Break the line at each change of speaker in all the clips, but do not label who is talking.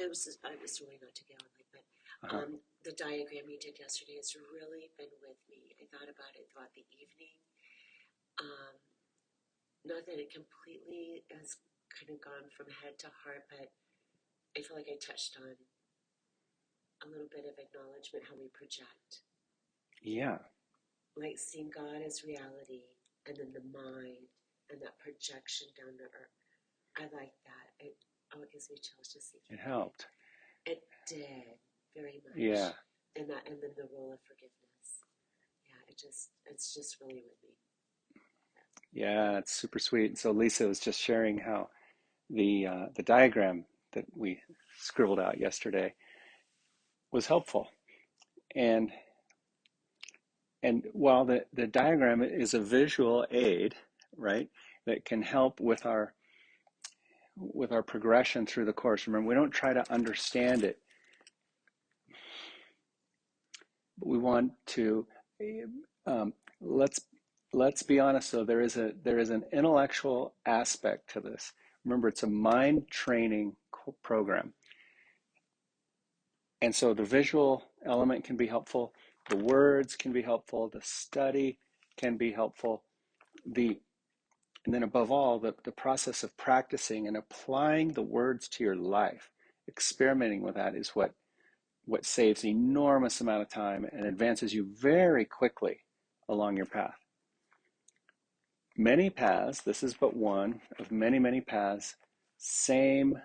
was really not to get on like, but the diagram you did yesterday has really been with me. I thought about it throughout the evening. Not that it completely has kind of gone from head to heart, but I feel like I touched on a little bit of acknowledgement how we project.
Yeah.
Like seeing God as reality, and then the mind and that projection down to earth. I like that. It gives me chills just thinking.
It helped.
It did very much.
Yeah.
And then the role of forgiveness. Yeah, it's just really with me.
Yeah, it's super sweet. So Lisa was just sharing how the diagram that we scribbled out yesterday was helpful. And while the diagram is a visual aid, right, that can help with our progression through the course. Remember, we don't try to understand it, but we want to. Let's be honest, though. There is an intellectual aspect to this. Remember, it's a mind training program, and so the visual element can be helpful. The words can be helpful. The study can be helpful. And then above all, the process of practicing and applying the words to your life, experimenting with that is what saves an enormous amount of time and advances you very quickly along your path. Many paths, this is but one of many, many paths, same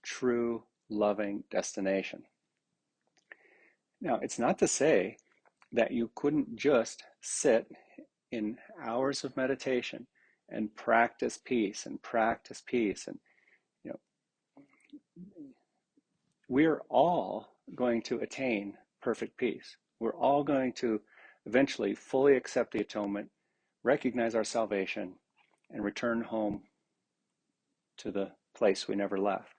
true loving destination. Now, it's not to say that you couldn't just sit in hours of meditation and practice peace and practice peace. And, you know, we're all going to attain perfect peace. We're all going to eventually fully accept the atonement, recognize our salvation, and return home to the place we never left.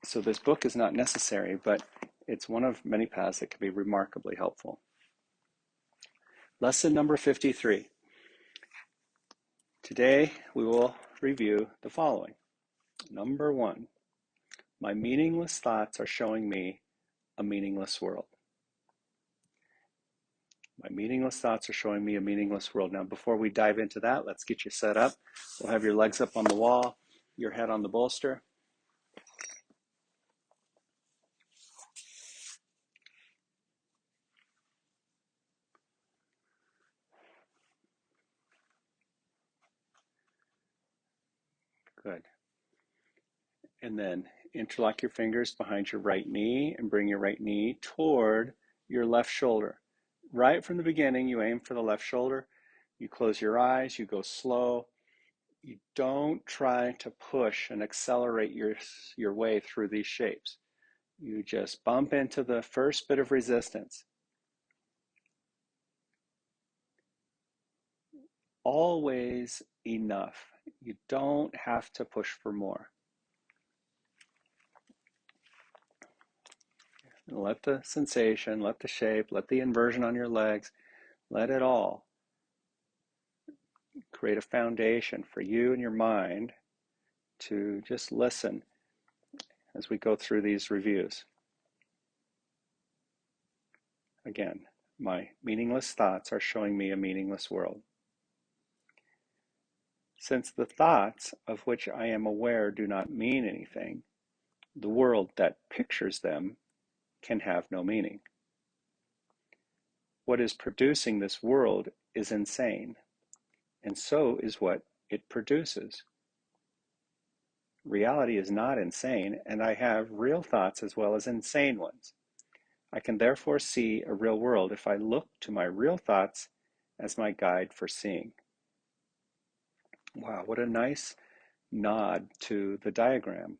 So this book is not necessary, but it's one of many paths that can be remarkably helpful. Lesson number 53. Today we will review the following. Number 1, my meaningless thoughts are showing me a meaningless world. My meaningless thoughts are showing me a meaningless world. Now, before we dive into that, let's get you set up. We'll have your legs up on the wall, your head on the bolster. Good. And then interlock your fingers behind your right knee and bring your right knee toward your left shoulder. Right from the beginning, you aim for the left shoulder. You close your eyes, you go slow. You don't try to push and accelerate your way through these shapes. You just bump into the first bit of resistance. Always enough. You don't have to push for more. Let the sensation, let the shape, let the inversion on your legs, let it all create a foundation for you and your mind to just listen as we go through these reviews. Again, my meaningless thoughts are showing me a meaningless world. Since the thoughts of which I am aware do not mean anything, the world that pictures them can have no meaning. What is producing this world is insane, and so is what it produces. Reality is not insane, and I have real thoughts as well as insane ones. I can therefore see a real world if I look to my real thoughts as my guide for seeing. Wow, what a nice nod to the diagram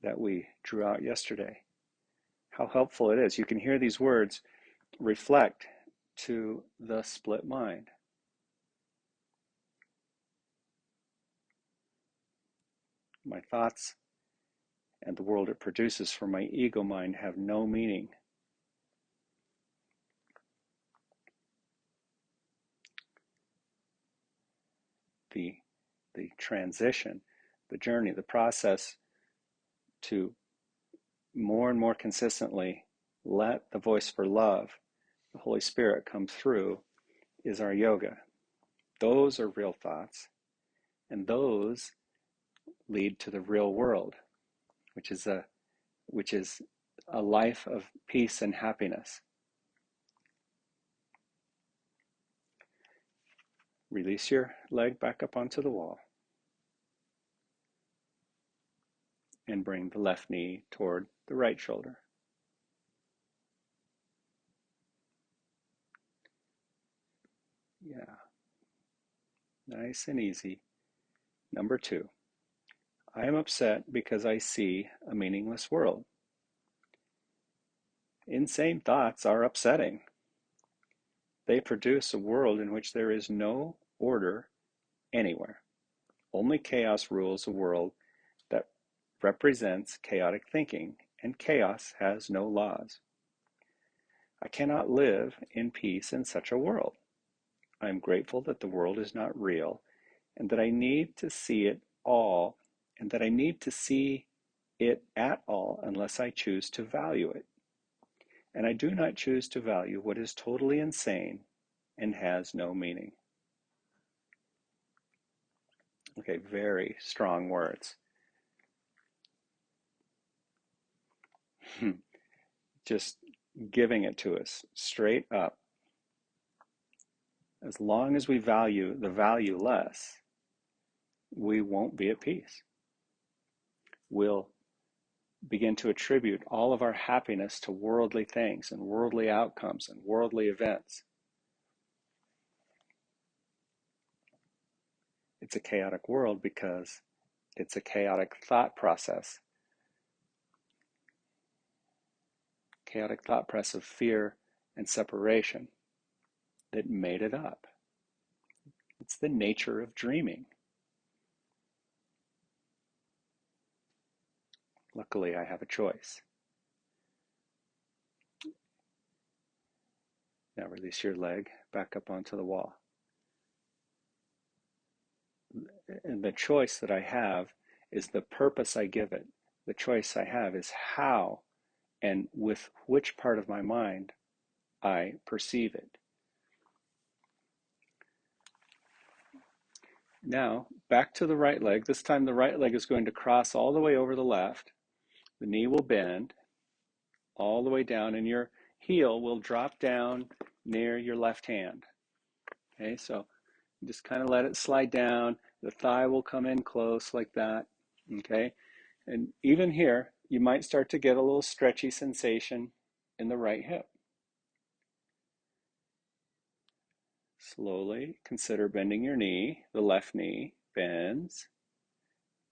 that we drew out yesterday. How helpful it is. You can hear these words reflect to the split mind. My thoughts and the world it produces for my ego mind have no meaning. The transition, the journey, the process to more and more consistently let the voice for love, the Holy Spirit, come through is our yoga. Those are real thoughts, and those lead to the real world, which is a life of peace and happiness. Release your leg back up onto the wall and bring the left knee toward the right shoulder. Yeah, nice and easy. Number 2, I am upset because I see a meaningless world. Insane thoughts are upsetting. They produce a world in which there is no order anywhere. Only chaos rules a world that represents chaotic thinking, and chaos has no laws. I cannot live in peace in such a world. I am grateful that the world is not real, and that I need to see it all, and that I need to see it at all unless I choose to value it. And I do not choose to value what is totally insane and has no meaning. Okay, very strong words. Just giving it to us straight up. As long as we value the valueless, we won't be at peace. We'll begin to attribute all of our happiness to worldly things and worldly outcomes and worldly events. It's a chaotic world because it's a chaotic thought process. Chaotic thought process of fear and separation that made it up. It's the nature of dreaming. Luckily, I have a choice. Now release your leg back up onto the wall. And the choice that I have is the purpose I give it. The choice I have is how and with which part of my mind I perceive it. Now, back to the right leg. This time the right leg is going to cross all the way over the left. The knee will bend all the way down, and your heel will drop down near your left hand. Okay, so just kind of let it slide down. The thigh will come in close like that. Okay, and even here, you might start to get a little stretchy sensation in the right hip. Slowly consider bending your knee. The left knee bends.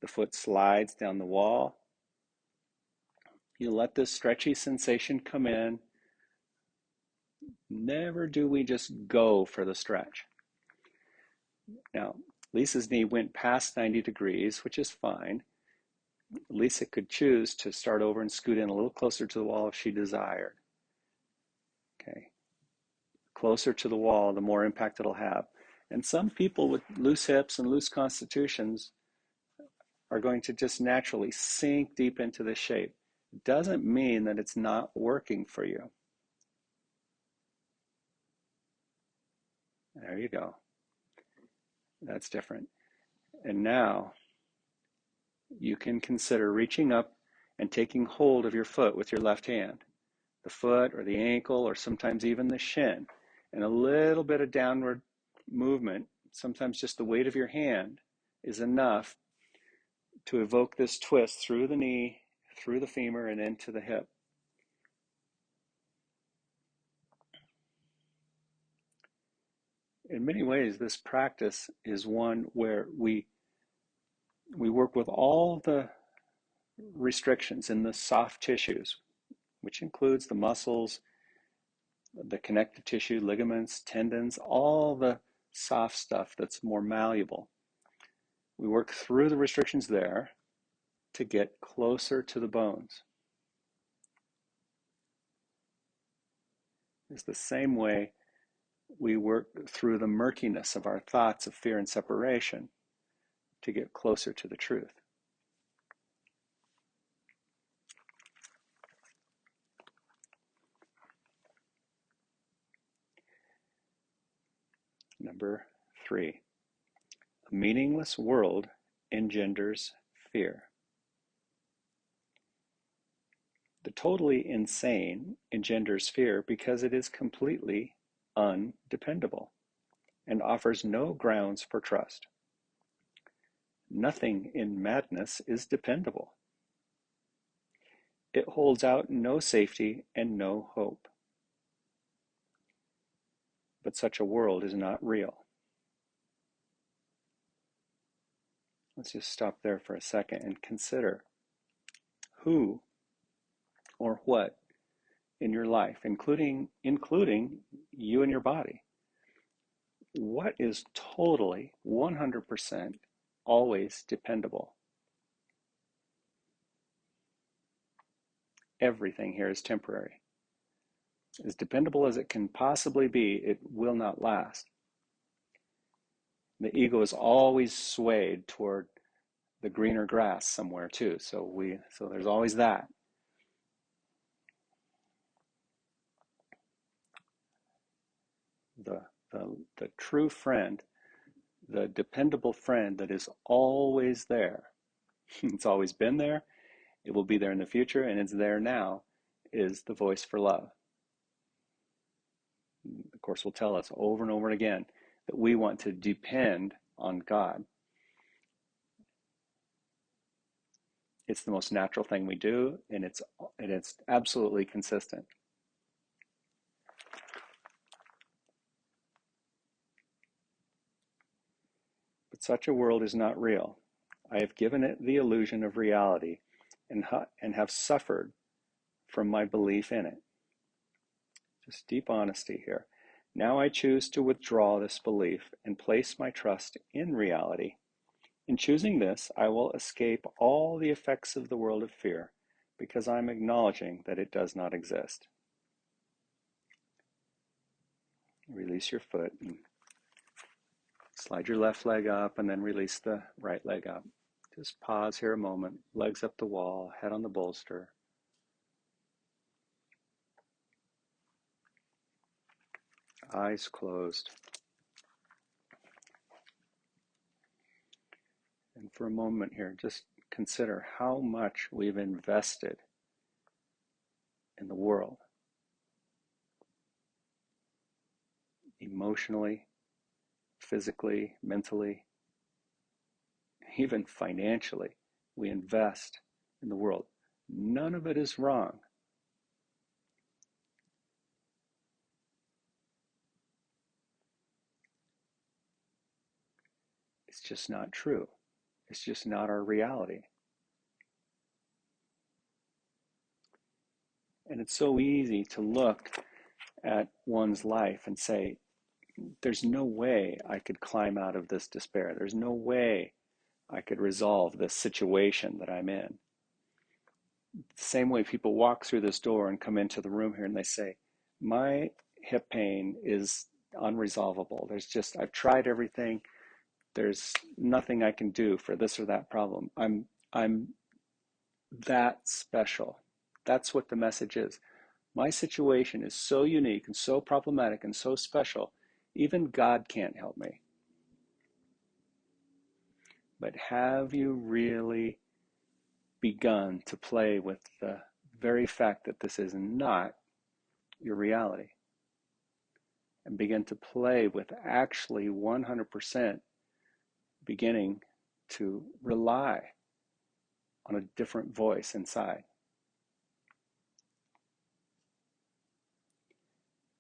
The foot slides down the wall. You let this stretchy sensation come in. Never do we just go for the stretch. Now, Lisa's knee went past 90 degrees, which is fine. Lisa could choose to start over and scoot in a little closer to the wall if she desired. Okay. Closer to the wall, the more impact it'll have. And some people with loose hips and loose constitutions are going to just naturally sink deep into this shape. It doesn't mean that it's not working for you. There you go. That's different. And now you can consider reaching up and taking hold of your foot with your left hand, the foot or the ankle or sometimes even the shin, and a little bit of downward movement, sometimes just the weight of your hand is enough to evoke this twist through the knee, through the femur, and into the hip. In many ways, this practice is one where we work with all the restrictions in the soft tissues, which includes the muscles, the connective tissue, ligaments, tendons, all the soft stuff that's more malleable. We work through the restrictions there to get closer to the bones. It's the same way we work through the murkiness of our thoughts of fear and separation to get closer to the truth. Number 3, a meaningless world engenders fear. The totally insane engenders fear because it is completely undependable and offers no grounds for trust. Nothing in madness is dependable. It holds out no safety and no hope. But such a world is not real. Let's just stop there for a second and consider who or what in your life, including you and your body, what is totally 100% always dependable. Everything here is temporary. As dependable as it can possibly be, it will not last. The ego is always swayed toward the greener grass somewhere too. So there's always that. The true friend, the dependable friend that is always there. It's always been there. It will be there in the future, and it's there now, is the voice for love. Of course, will tell us over and over again that we want to depend on God. It's the most natural thing we do, and it's absolutely consistent. But such a world is not real. I have given it the illusion of reality and have suffered from my belief in it. Just deep honesty here. Now I choose to withdraw this belief and place my trust in reality. In choosing this, I will escape all the effects of the world of fear because I'm acknowledging that it does not exist. Release your foot and slide your left leg up and then release the right leg up. Just pause here a moment, legs up the wall, head on the bolster. Eyes closed. And for a moment here, just consider how much we've invested in the world. Emotionally, physically, mentally, even financially, we invest in the world. None of it is wrong. It's just not true. It's just not our reality. And it's so easy to look at one's life and say, there's no way I could climb out of this despair. There's no way I could resolve this situation that I'm in. The same way people walk through this door and come into the room here and they say, my hip pain is unresolvable. I've tried everything. There's nothing I can do for this or that problem. I'm that special. That's what the message is. My situation is so unique and so problematic and so special, even God can't help me. But have you really begun to play with the very fact that this is not your reality? And begin to play with actually 100% beginning to rely on a different voice inside.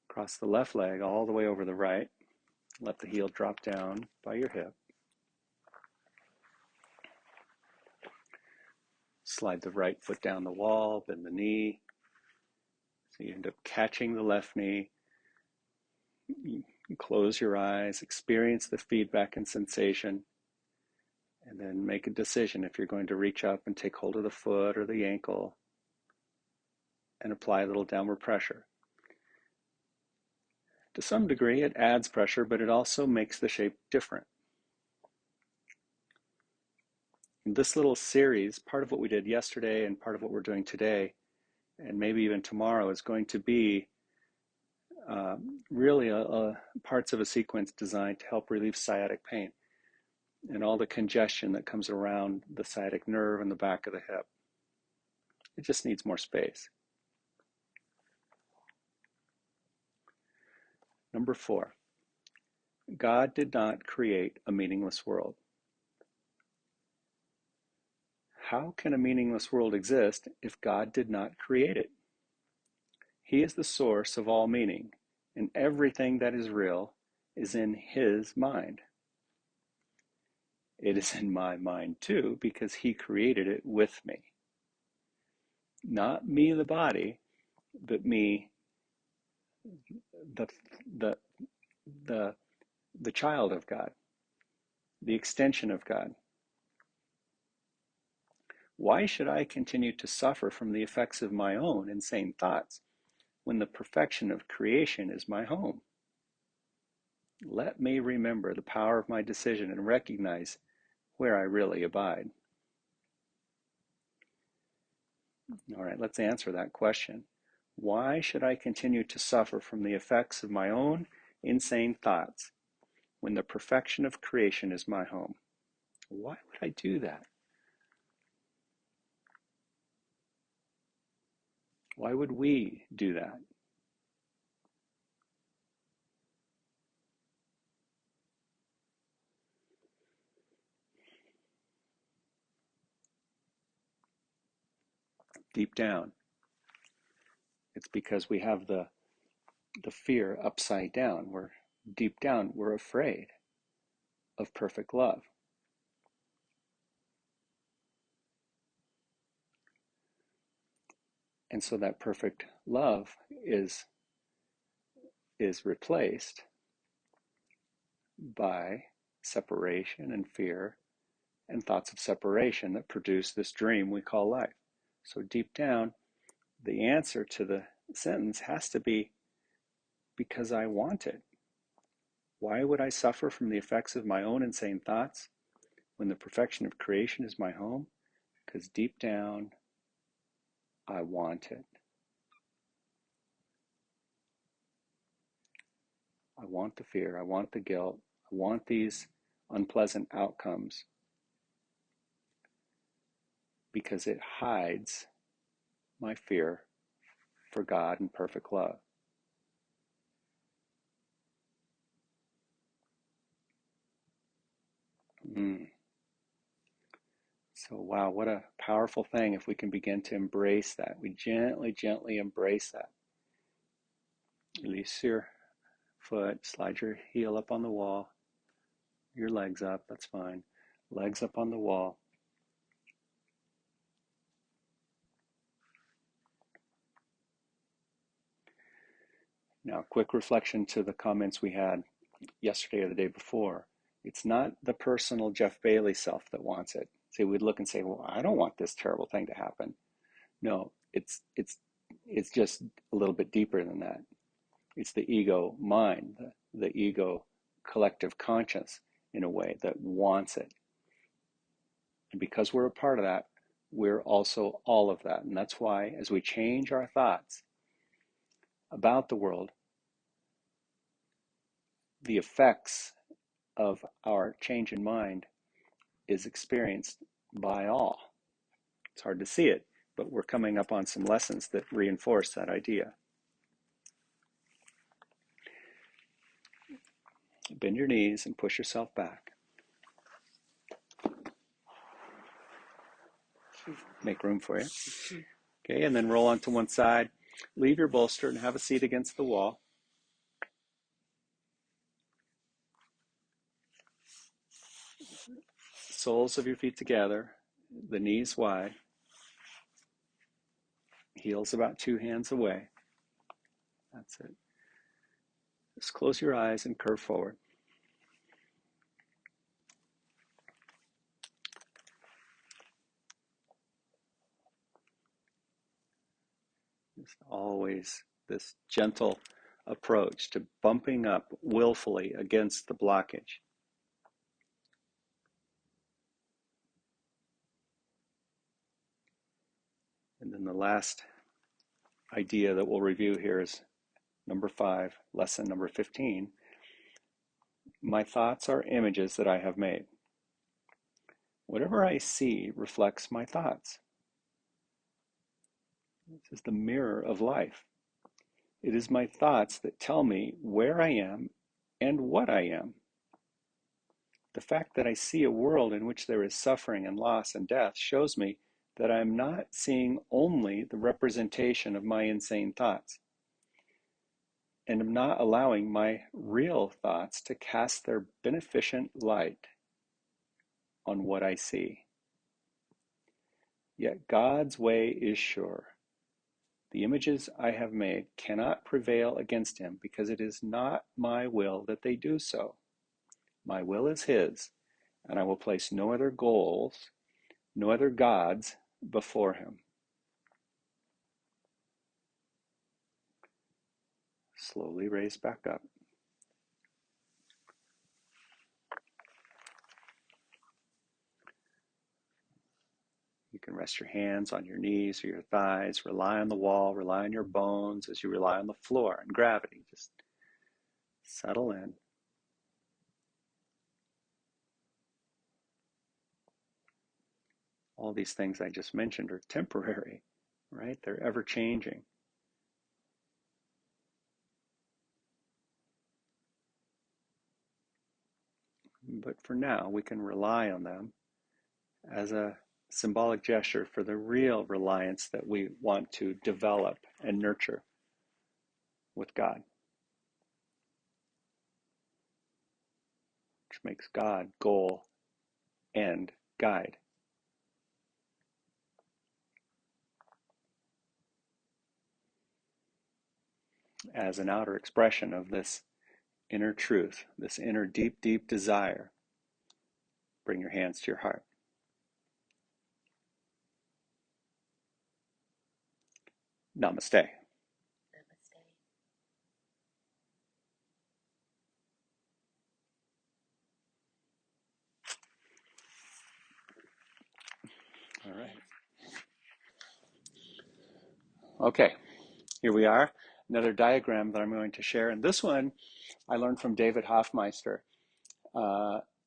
Cross the left leg all the way over the right. Let the heel drop down by your hip. Slide the right foot down the wall, bend the knee. So you end up catching the left knee. You close your eyes, experience the feedback and sensation, and then make a decision if you're going to reach up and take hold of the foot or the ankle and apply a little downward pressure. To some degree, it adds pressure, but it also makes the shape different. In this little series, part of what we did yesterday and part of what we're doing today, and maybe even tomorrow, is going to be really parts of a sequence designed to help relieve sciatic pain and all the congestion that comes around the sciatic nerve and the back of the hip. It just needs more space. Number 4, God did not create a meaningless world. How can a meaningless world exist if God did not create it? He is the source of all meaning, and everything that is real is in His mind. It is in my mind too, because He created it with me. Not me, the body, but me, the, the, the child of God, the extension of God. Why should I continue to suffer from the effects of my own insane thoughts when the perfection of creation is my home? Let me remember the power of my decision and recognize where I really abide. All right, let's answer that question. Why should I continue to suffer from the effects of my own insane thoughts when the perfection of creation is my home? Why would I do that? Why would we do that? Deep down, it's because we have the fear upside down. Deep down, we're afraid of perfect love. And so that perfect love is replaced by separation and fear and thoughts of separation that produce this dream we call life. So deep down, the answer to the sentence has to be because I want it. Why would I suffer from the effects of my own insane thoughts when the perfection of creation is my home? Because deep down, I want it. I want the fear. I want the guilt. I want these unpleasant outcomes because it hides my fear for God and perfect love. So, wow, what a powerful thing if we can begin to embrace that. We gently, gently embrace that. Release your foot, slide your heel up on the wall, your legs up, that's fine. Legs up on the wall. Now, quick reflection to the comments we had yesterday or the day before. It's not the personal Jeff Bailey self that wants it. See, we'd look and say, well, I don't want this terrible thing to happen. No, it's just a little bit deeper than that. It's the ego mind, the ego collective conscious in a way that wants it. And because we're a part of that, we're also all of that. And that's why as we change our thoughts about the world, the effects of our change in mind is experienced by all. It's hard to see it, but we're coming up on some lessons that reinforce that idea. Bend your knees and push yourself back. Make room for you. Okay, and then roll onto one side. Leave your bolster and have a seat against the wall. Soles of your feet together, the knees wide, heels about 2 hands away. That's it. Just close your eyes and curve forward. Just always this gentle approach to bumping up willfully against the blockage. And then the last idea that we'll review here is number 5, lesson number 15, my thoughts are images that I have made. Whatever I see reflects my thoughts. This is the mirror of life. It is my thoughts that tell me where I am and what I am. The fact that I see a world in which there is suffering and loss and death shows me that I am not seeing only the representation of my insane thoughts, and am not allowing my real thoughts to cast their beneficent light on what I see. Yet God's way is sure. The images I have made cannot prevail against him, because it is not my will that they do so. My will is his, and I will place no other goals, no other gods before him. Slowly raise back up. You can rest your hands on your knees or your thighs, rely on the wall, rely on your bones as you rely on the floor and gravity. Just settle in. All these things I just mentioned are temporary, right? They're ever changing. But for now, we can rely on them as a symbolic gesture for the real reliance that we want to develop and nurture with God, which makes God goal, end, guide. As an outer expression of this inner truth, this inner deep, deep desire, bring your hands to your heart. Namaste.
Namaste.
All right. Okay, here we are. Another diagram that I'm going to share. And this one I learned from David Hoffmeister.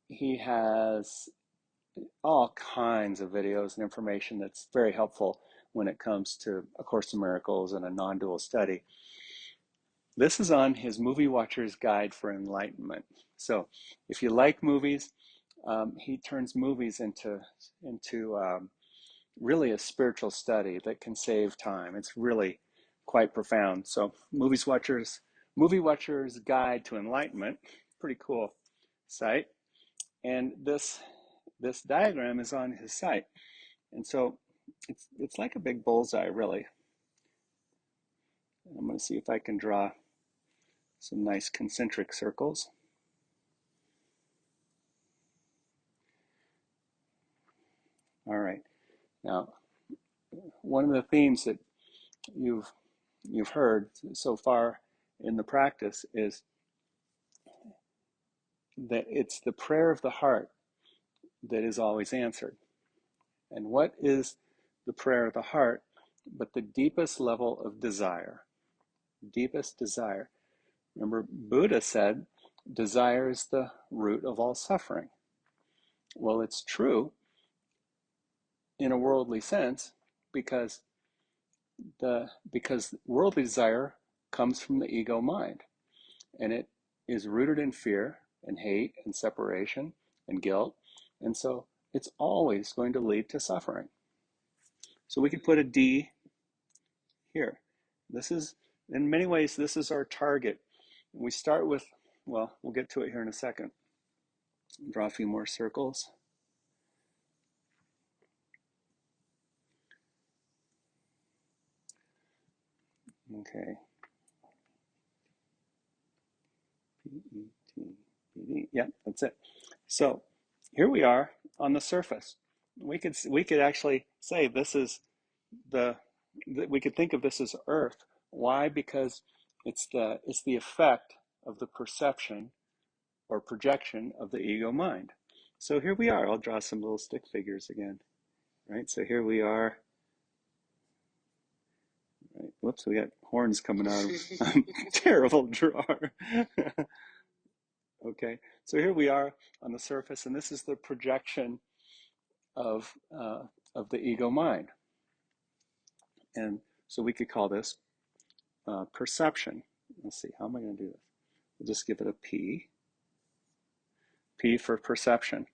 He has all kinds of videos and information that's very helpful when it comes to A Course in Miracles and a non-dual study. This is on his Movie Watcher's Guide for Enlightenment. So if you like movies, he turns movies into really a spiritual study that can save time. It's really quite profound. So Movie Watcher's Guide to Enlightenment, pretty cool site. And this diagram is on his site. And so it's like a big bullseye, really. I'm going to see if I can draw some nice concentric circles. All right. Now, one of the themes that you've heard so far in the practice is that it's the prayer of the heart that is always answered. And what is the prayer of the heart but the deepest level of desire? Deepest desire. Remember, Buddha said, desire is the root of all suffering. Well, it's true in a worldly sense because worldly desire comes from the ego mind, and it is rooted in fear and hate and separation and guilt, and so it's always going to lead to suffering. So we could put a D here. This is, in many ways, this is our target. We start with, well, we'll get to it here in a second. Draw a few more circles. Okay. P-E-T-B-D. Yeah, that's it. So here we are on the surface. We could actually say this is we could think of this as Earth. Why? Because it's the effect of the perception or projection of the ego mind. So here we are. I'll draw some little stick figures again. Right. So here we are. Right. Whoops, we got horns coming out of a terrible drawer. Okay, so here we are on the surface, and this is the projection of of the ego mind. And so we could call this perception. Let's see, how am I going to do this? We'll just give it a P. P for perception.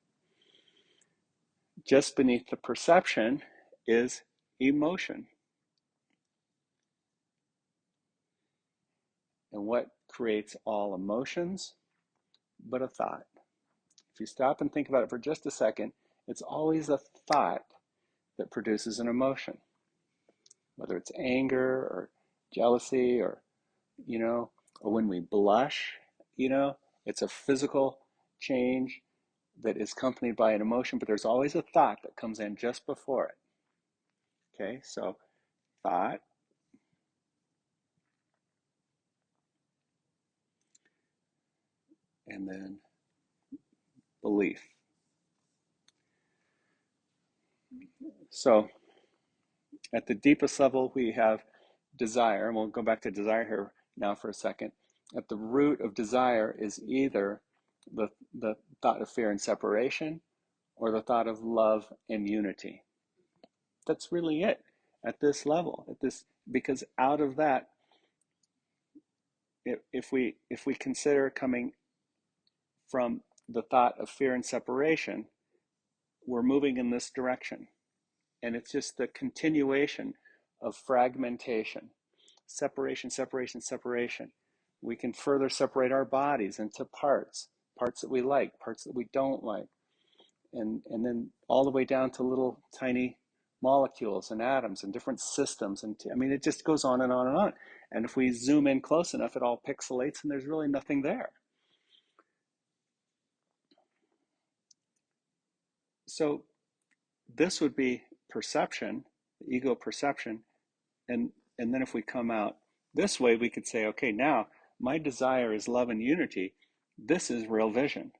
Just beneath the perception is emotion. And what creates all emotions but a thought? If you stop and think about it for just a second, it's always a thought that produces an emotion, whether it's anger or jealousy or, or when we blush, it's a physical change that is accompanied by an emotion, but there's always a thought that comes in just before it. Okay, so thought, and then belief. So at the deepest level, we have desire, and we'll go back to desire here now for a second. At the root of desire is either the thought of fear and separation or the thought of love and unity. That's really it at this level, because out of that, if we consider coming from the thought of fear and separation, we're moving in this direction. And it's just the continuation of fragmentation, separation, separation, separation. We can further separate our bodies into parts that we like, parts that we don't like, and then all the way down to little tiny molecules and atoms and different systems. And I mean, it just goes on and on and on. And if we zoom in close enough, it all pixelates and there's really nothing there. So this would be perception, ego perception. And then if we come out this way, we could say, okay, now my desire is love and unity. This is real vision.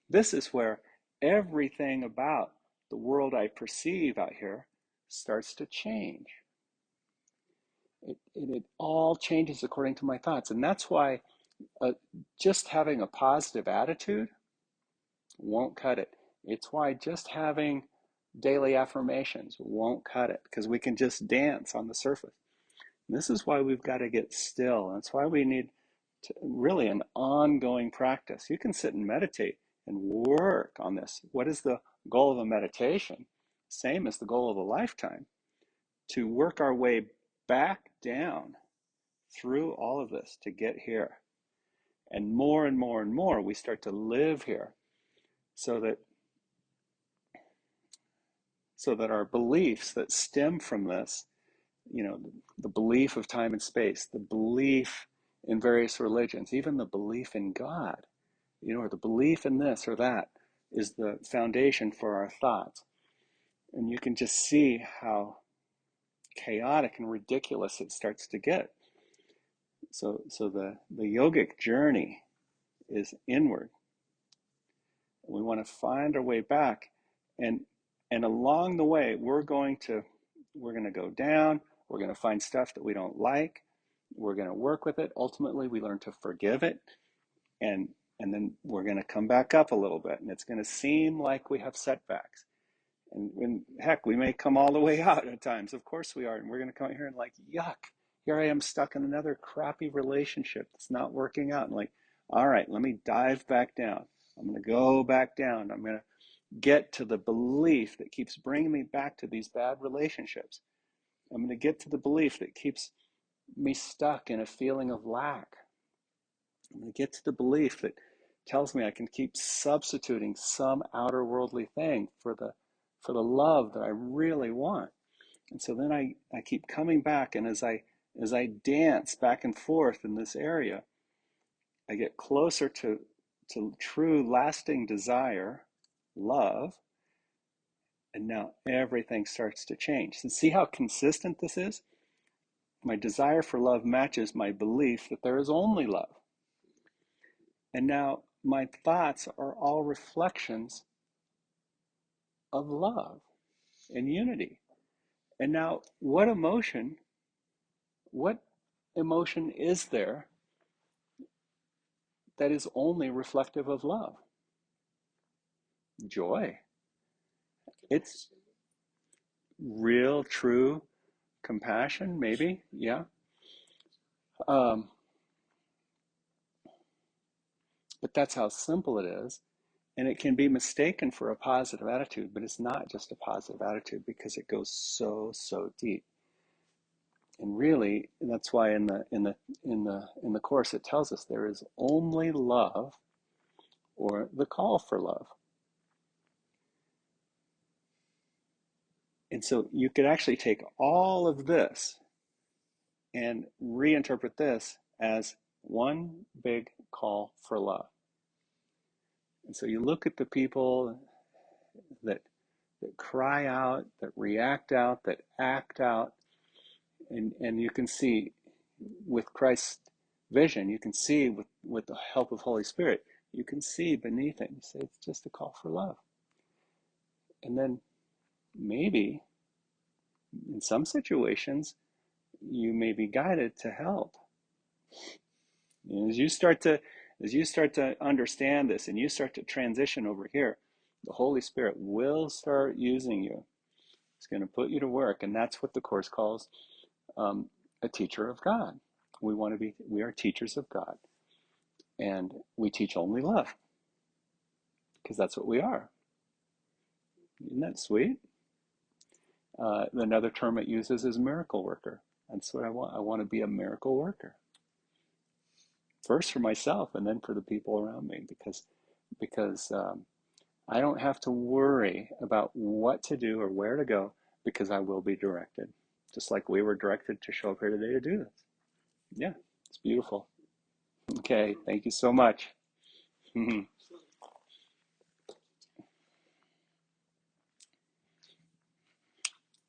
This is where everything about the world I perceive out here starts to change. It all changes according to my thoughts. And that's why just having a positive attitude won't cut it. It's why just having daily affirmations won't cut it, because we can just dance on the surface. And this is why we've got to get still. That's why we need really an ongoing practice. You can sit and meditate and work on this. What is the goal of a meditation? Same as the goal of a lifetime, to work our way back down through all of this to get here. And more and more and more, we start to live here so that our beliefs that stem from this, the belief of time and space, the belief in various religions, even the belief in God, or the belief in this or that, is the foundation for our thoughts. And you can just see how chaotic and ridiculous it starts to get. So the yogic journey is inward. We want to find our way back, and along the way we're going to go down. We're going to find stuff that we don't like. We're going to work with it. Ultimately, we learn to forgive it, and then we're going to come back up a little bit, and it's going to seem like we have setbacks. And heck, we may come all the way out at times. Of course we are. And we're going to come here and like, yuck, here I am stuck in another crappy relationship that's not working out. And like, all right, let me dive back down. I'm going to go back down. I'm going to get to the belief that keeps bringing me back to these bad relationships. I'm going to get to the belief that keeps me stuck in a feeling of lack. I'm going to get to the belief that tells me I can keep substituting some outer worldly thing for the love that I really want. And so then I keep coming back, and as I dance back and forth in this area, I get closer to true lasting desire, love, and now everything starts to change. And see how consistent this is? My desire for love matches my belief that there is only love. And now my thoughts are all reflections of love and unity. And now what emotion What emotion is there that is only reflective of love? Joy. It's
Compassion.
real, true compassion, maybe. Yeah. Um, but that's how simple it is. And it can be mistaken for a positive attitude, but it's not just a positive attitude because it goes so, so deep. And really, that's why in the course it tells us there is only love or the call for love. And so you could actually take all of this and reinterpret this as one big call for love. And so you look at the people that cry out, that react out, that act out, and you can see with Christ's vision, you can see with the help of Holy Spirit, you can see beneath it. You say it's just a call for love. And then maybe in some situations you may be guided to help. And as you start to understand this and you start to transition over here, the Holy Spirit will start using you. It's going to put you to work, and that's what the Course calls a teacher of God. We are teachers of God, and we teach only love because that's what we are. Isn't that sweet? Another term it uses is miracle worker. That's what I want. I want to be a miracle worker, first for myself and then for the people around me, because I don't have to worry about what to do or where to go because I will be directed, just like we were directed to show up here today to do this. Yeah, it's beautiful. Okay, thank you so much.